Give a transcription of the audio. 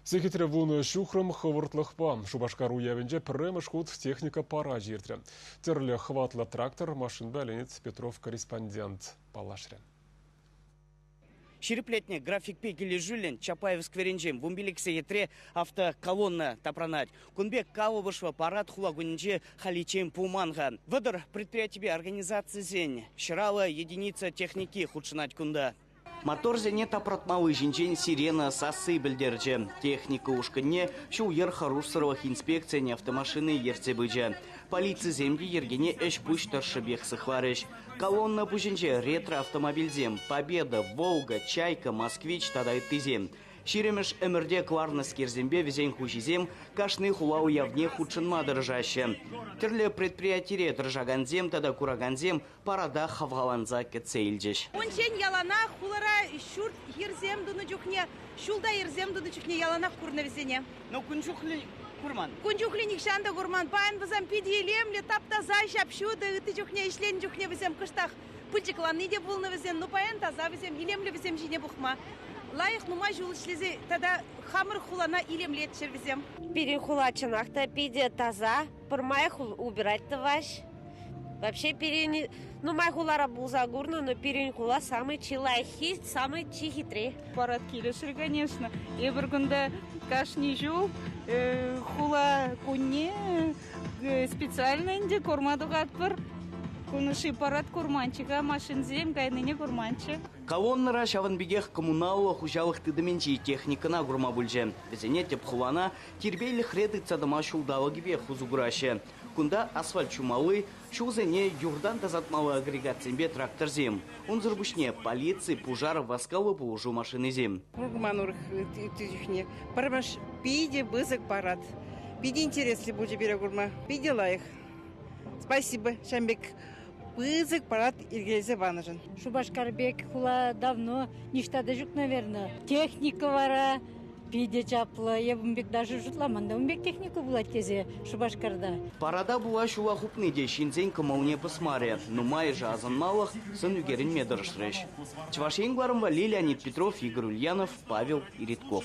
Секретарь вуны шухрым хывыртлықпа. Шубашкар уявенже пірреміш худ техника пара жертірі. Терлі хватлы трактор машин бәленет Петров корреспондент Палашрен. Шереплетне график пекели жюлен Чапаев скверенжем вумбеликсе етре автоколонна тапранать. Кунбек кавы вышва парад хулагунинже халичем пуманга. Выдор предприятие организации зень. Ширала единица техники худшинать кунда. Мотор зене тапратмалы жинжен сирена сасы бельдерже. Техника ушканне шу ер харушсыровых инспекция не автомашины ерцебыджа. Полиция земли ергене эш пуштар шебех сыхварыш. Колонна пужинже ретро автомобиль зем. Победа, Волга, Чайка, Москвич тадай тызем. Ширемеш эмерде кларна скерзембе везень хужизем, кашны хулау явне худшинма дыржаще. Терле предприятие дыржаганзем тада кураганзем парада хавгаланза кецейлджеш. Ончен ялана хулара шурт ерзем дуну жухне, шулда ерзем дуну жухне ялана курна везене. Но кунчухли курман. Кунчухли никшанда курман, пайн вазам пидиелемле тапта зайшап шуда ыты жухне ишлен жухне везем кыштах. Пыльчыкланны де булны везем, ну пайн таза везем, елемле везем жине бухма. Лайық нумай жол ішлезе, тада хамыр хулана илемлет шервезем. Пирин хула чанахта, пиде таза, пырмай убирать-то ваш. Вообще пирин, нумай хулара булза гурна, но пирин хула самый чилайхи, самый чихитрей. Парад келешер, конечно. И бургунда кашни жол, хула куне, специально инде кормаду гатпыр. Кунуши парад курманчика, машин зем, кайныне курманчик. Колоннара шаванбегех коммуналла хужалых тыдыменчи техникана гурма бульже. Везене теп хулана тербейлі хреды цадыма шулдалы гибе хузугураше. Кунда асфальт чумалы, шулзене юрдан тазатмалы агрегатсембе трактор зем. Он зарбушне полиции, пужар, васкалы положу машины зем. Гурманур тюхне. Пармаш пиде бызык парад. Пиде интересли будет берегурма. Пиде лайх. Спасибо, Шамбек. Пызык парад Иргельзе Ванажин. Шубашкарбек хула давно ништада жук, наверное. Техника вара, пиде чапла. Я бумбек даже жутламанда. Бумбек техника была тезе Шубашкарда. Парада була шула хупны де шинзень камауне посмаре. Но май же азанмалах сын югерин медоршреш. Чвашень гларымва Леонид Петров, Игорь Ульянов, Павел Иритков.